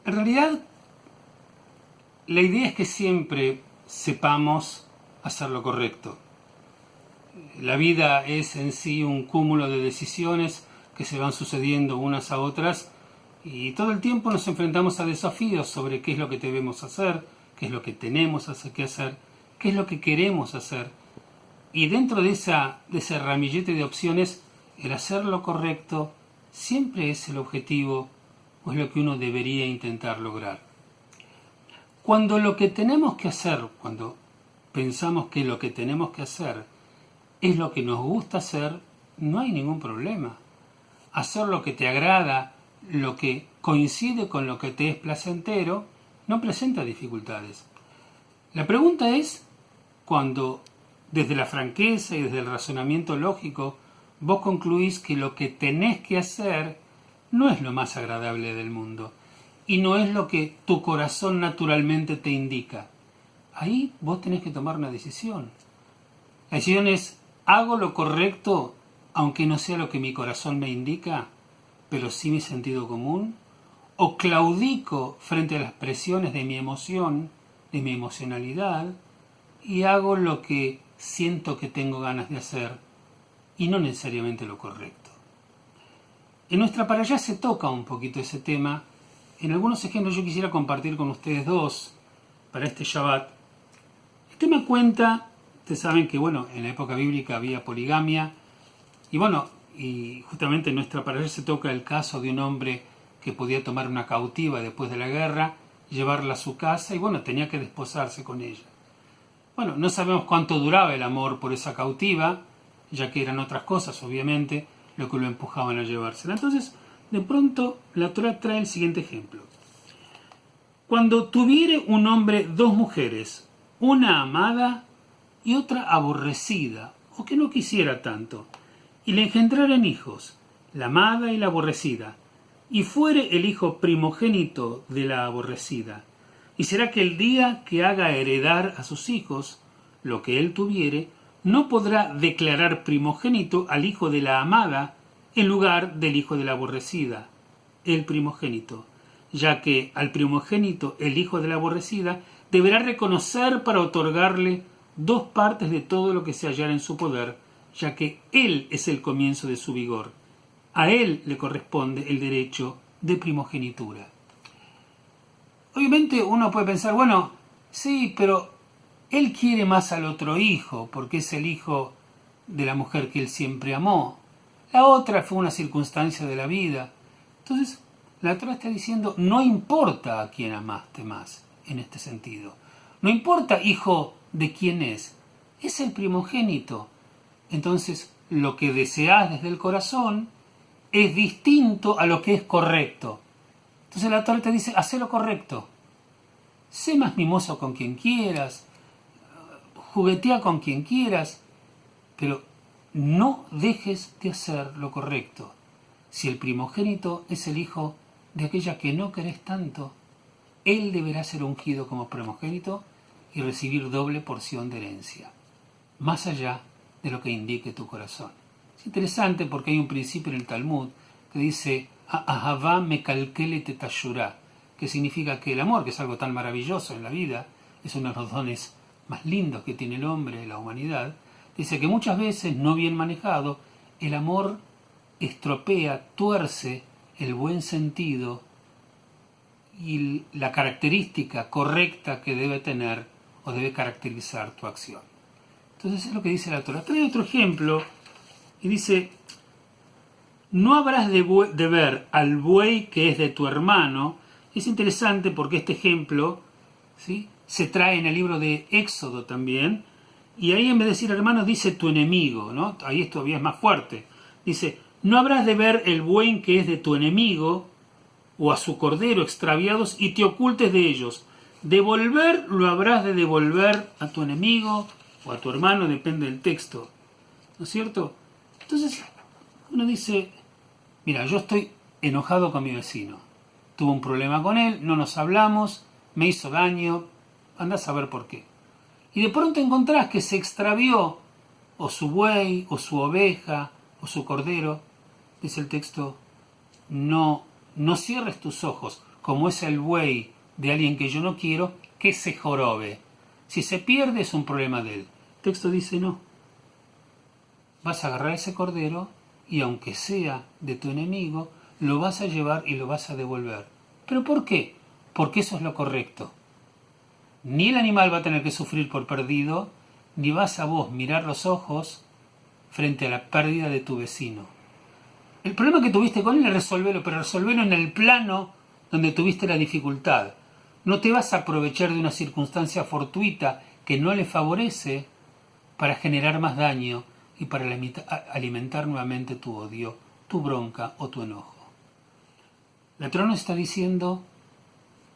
En realidad, la idea es que siempre sepamos hacer lo correcto. La vida es en sí un cúmulo de decisiones que se van sucediendo unas a otras y todo el tiempo nos enfrentamos a desafíos sobre qué es lo que debemos hacer, qué es lo que tenemos que hacer, qué es lo que queremos hacer. Y dentro de ese ramillete de opciones, el hacer lo correcto siempre es el objetivo o es lo que uno debería intentar lograr. Cuando lo que tenemos que hacer, cuando pensamos que lo que tenemos que hacer es lo que nos gusta hacer, no hay ningún problema. Hacer lo que te agrada, lo que coincide con lo que te es placentero, no presenta dificultades. La pregunta es, cuando desde la franqueza y desde el razonamiento lógico vos concluís que lo que tenés que hacer no es lo más agradable del mundo y no es lo que tu corazón naturalmente te indica, ahí vos tenés que tomar una decisión. La decisión es, ¿hago lo correcto aunque no sea lo que mi corazón me indica, pero sí mi sentido común? ¿O claudico frente a las presiones de mi emoción, de mi emocionalidad, y hago lo que siento que tengo ganas de hacer y no necesariamente lo correcto? En nuestra parashá se toca un poquito ese tema. En algunos ejemplos yo quisiera compartir con ustedes dos para este Shabbat. El tema cuenta, ustedes saben que en la época bíblica había poligamia y justamente en nuestra parashá se toca el caso de un hombre que podía tomar una cautiva después de la guerra, llevarla a su casa y tenía que desposarse con ella. No sabemos cuánto duraba el amor por esa cautiva, ya que eran otras cosas, obviamente, lo que lo empujaban a llevársela. Entonces, de pronto, la Torá trae el siguiente ejemplo. Cuando tuviere un hombre dos mujeres, una amada y otra aborrecida, o que no quisiera tanto, y le engendraren hijos, la amada y la aborrecida, y fuere el hijo primogénito de la aborrecida, y será que el día que haga heredar a sus hijos lo que él tuviere, no podrá declarar primogénito al hijo de la amada en lugar del hijo de la aborrecida, el primogénito, ya que al primogénito, el hijo de la aborrecida, deberá reconocer para otorgarle 2 partes de todo lo que se hallara en su poder, ya que él es el comienzo de su vigor. A él le corresponde el derecho de primogenitura. Obviamente uno puede pensar, sí, pero él quiere más al otro hijo, porque es el hijo de la mujer que él siempre amó. La otra fue una circunstancia de la vida. Entonces, la Torá está diciendo, no importa a quién amaste más, en este sentido. No importa, hijo, de quién es el primogénito. Entonces, lo que deseas desde el corazón es distinto a lo que es correcto. Entonces la Torá te dice, haz lo correcto. Sé más mimoso con quien quieras, juguetea con quien quieras, pero no dejes de hacer lo correcto. Si el primogénito es el hijo de aquella que no querés tanto, él deberá ser ungido como primogénito y recibir doble porción de herencia, más allá de lo que indique tu corazón. Es interesante porque hay un principio en el Talmud que dice Ahavá mekalkele tetashurá, que significa que el amor, que es algo tan maravilloso en la vida, es uno de los dones más lindos que tiene el hombre, la humanidad, dice que muchas veces, no bien manejado, el amor estropea, tuerce el buen sentido y la característica correcta que debe tener o debe caracterizar tu acción. Entonces es lo que dice la Torá. Trae otro ejemplo y dice, no habrás de ver al buey que es de tu hermano. Es interesante porque este ejemplo, ¿sí?, se trae en el libro de Éxodo también, y ahí en vez de decir hermano dice tu enemigo, ¿no? Ahí todavía es más fuerte. Dice, no habrás de ver el buey que es de tu enemigo o a su cordero extraviados y te ocultes de ellos. Devolver lo habrás de devolver a tu enemigo o a tu hermano, depende del texto, ¿no es cierto? Entonces uno dice, mira, yo estoy enojado con mi vecino, tuve un problema con él, no nos hablamos, me hizo daño, andá a saber por qué. Y de pronto encontrás que se extravió o su buey, o su oveja, o su cordero. Dice el texto, no cierres tus ojos. como es el buey de alguien que yo no quiero, que se jorobe. Si se pierde es un problema de él. El texto dice no. Vas a agarrar ese cordero y aunque sea de tu enemigo, lo vas a llevar y lo vas a devolver. ¿Pero por qué? Porque eso es lo correcto. Ni el animal va a tener que sufrir por perdido, ni vas a vos mirar los ojos frente a la pérdida de tu vecino. El problema que tuviste con él, resolvelo, pero resolvelo en el plano donde tuviste la dificultad. No te vas a aprovechar de una circunstancia fortuita que no le favorece para generar más daño y para alimentar nuevamente tu odio, tu bronca o tu enojo. La Torá nos está diciendo,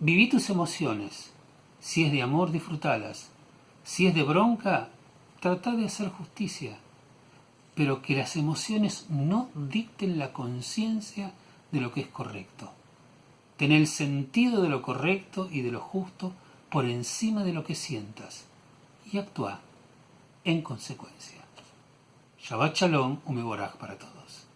viví tus emociones. Si es de amor, disfrutalas. Si es de bronca, trata de hacer justicia. Pero que las emociones no dicten la conciencia de lo que es correcto. Ten el sentido de lo correcto y de lo justo por encima de lo que sientas y actúa en consecuencia. Shabbat Shalom, Umeboraj para todos.